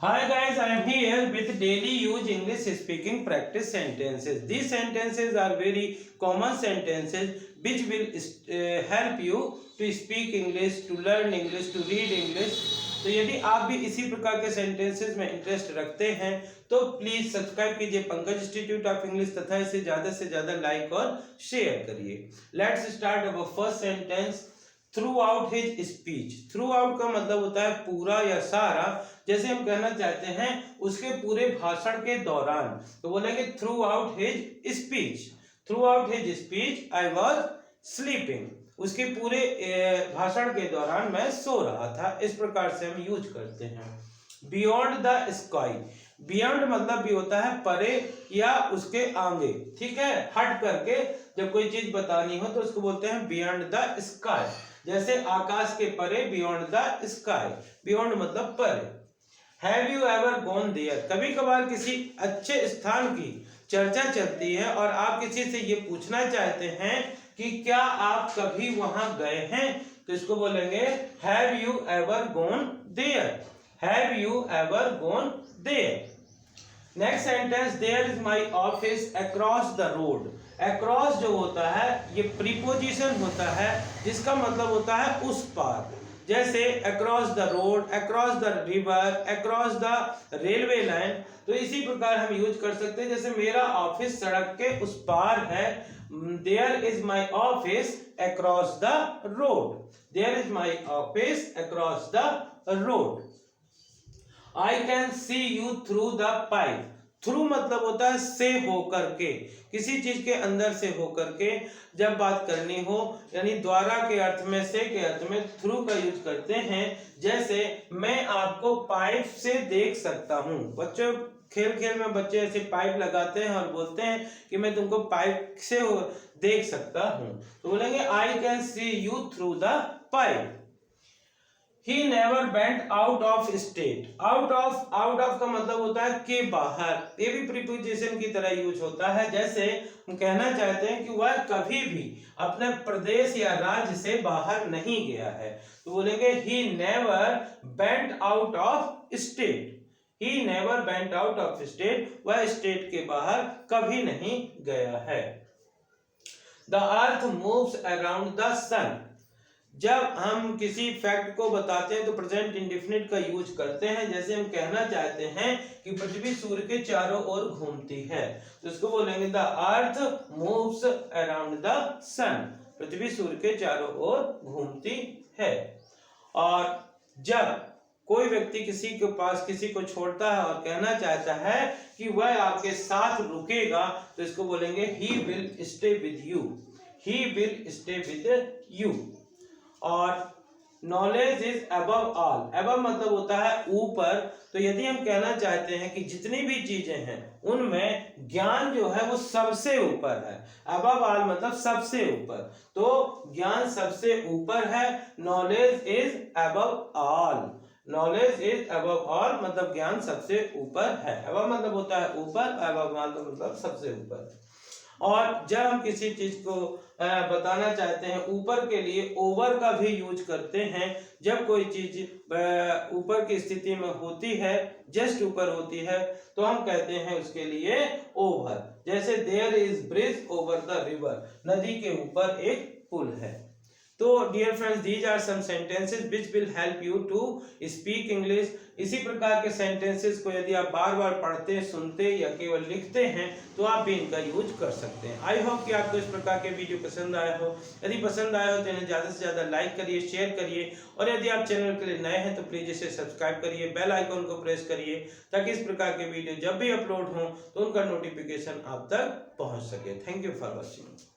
Hi guys, I am here with daily use English speaking practice sentences. These sentences are very common sentences which will help you to speak English, to learn English, to read English. तो यदि आप भी इसी प्रकार के sentences में interest रखते हैं तो प्लीज सब्सक्राइब कीजिए पंकज इंस्टीट्यूट ऑफ इंग्लिश तथा इसे ज्यादा से ज्यादा लाइक और शेयर करिए। Let's start our first sentence. Through out his speech. Through out का मतलब होता है पूरा या सारा। जैसे हम कहना चाहते हैं उसके पूरे भाषण के दौरान, तो बोलेंगे through out his speech. Through out his speech I was sleeping. उसके पूरे भाषण के दौरान मैं सो रहा था। इस प्रकार से हम यूज करते हैं। Beyond the sky. बियॉन्ड मतलब भी होता है परे या उसके आगे, ठीक है, हट करके जब कोई चीज बतानी हो तो उसको बोलते हैं बियॉन्ड द स्काई। जैसे आकाश के परे, बियॉन्ड द स्काई। बियॉन्ड मतलब परे। Have you ever gone there. कभी कभार किसी अच्छे स्थान की चर्चा चलती है और आप किसी से ये पूछना चाहते हैं कि क्या आप कभी वहां गए हैं, तो इसको बोलेंगे have you ever gone there. Have you ever gone there. Next sentence, there is my office across the road. Across जो होता है ये प्रीपोजिशन होता है जिसका मतलब होता है उस पार। जैसे across the road, across the river, across the railway line. तो इसी प्रकार हम यूज कर सकते हैं। जैसे मेरा ऑफिस सड़क के उस पार है। There is my office across the road. There is my office across the road. I can see you through the pipe. Through मतलब होता है से होकर के, किसी चीज के अंदर से होकर के जब बात करनी हो, यानी द्वारा के अर्थ में, से के अर्थ में थ्रू का यूज करते हैं। जैसे मैं आपको पाइप से देख सकता हूँ। बच्चों खेल खेल में बच्चे ऐसे पाइप लगाते हैं और बोलते हैं कि मैं तुमको पाइप से देख सकता हूँ, तो बोलेंगे आई can see you through the pipe. He never went out of state. out of का मतलब होता है के बाहर। ये भी प्रीपोजिशन की तरह यूज होता है। जैसे हम कहना चाहते हैं कि वह कभी भी अपने प्रदेश या राज्य से बाहर नहीं गया है, तो बोलेंगे he never went out of state. He never went out of state. वह स्टेट के बाहर कभी नहीं गया है। The earth moves around the sun. जब हम किसी फैक्ट को बताते हैं तो प्रेजेंट इंडेफिनिट का यूज करते हैं। जैसे हम कहना चाहते हैं कि पृथ्वी सूर्य के चारों ओर घूमती है, तो इसको बोलेंगे the earth moves around the sun. पृथ्वी सूर्य के चारों ओर घूमती है। और जब कोई व्यक्ति किसी के पास किसी को छोड़ता है और कहना चाहता है कि वह आपके साथ रुकेगा, तो इसको बोलेंगे he will stay with you. He will stay with you. और knowledge is above all. Above मतलब होता है ऊपर। तो यदि हम कहना चाहते हैं कि जितनी भी चीजें हैं उनमें ज्ञान जो है वो सबसे ऊपर है। अबव ऑल मतलब सबसे ऊपर, तो ज्ञान सबसे ऊपर है। Knowledge is above all. Knowledge is above all मतलब ज्ञान सबसे ऊपर है। अबव मतलब होता है ऊपर, अबव मतलब सबसे ऊपर। और जब हम किसी चीज को बताना चाहते हैं ऊपर के लिए ओवर का भी यूज करते हैं। जब कोई चीज ऊपर की स्थिति में होती है, जस्ट ऊपर होती है, तो हम कहते हैं उसके लिए ओवर। जैसे there is bridge over the river. नदी के ऊपर एक पुल है। तो dear friends, these are some sentences which will help you to speak English. इसी प्रकार के सेंटेंसेस को यदि आप बार बार पढ़ते, सुनते या केवल लिखते हैं तो आप भी इनका यूज कर सकते हैं। आई होप कि आपको इस प्रकार के वीडियो पसंद आया हो। यदि पसंद आया हो तो इन्हें ज़्यादा से ज़्यादा लाइक करिए, शेयर करिए, और यदि आप चैनल के लिए नए हैं तो प्लीज़ इसे सब्सक्राइब करिए, बेल आइकन को प्रेस करिए ताकि इस प्रकार के वीडियो जब भी अपलोड हों तो उनका नोटिफिकेशन आप तक पहुँच सके। Thank you for watching.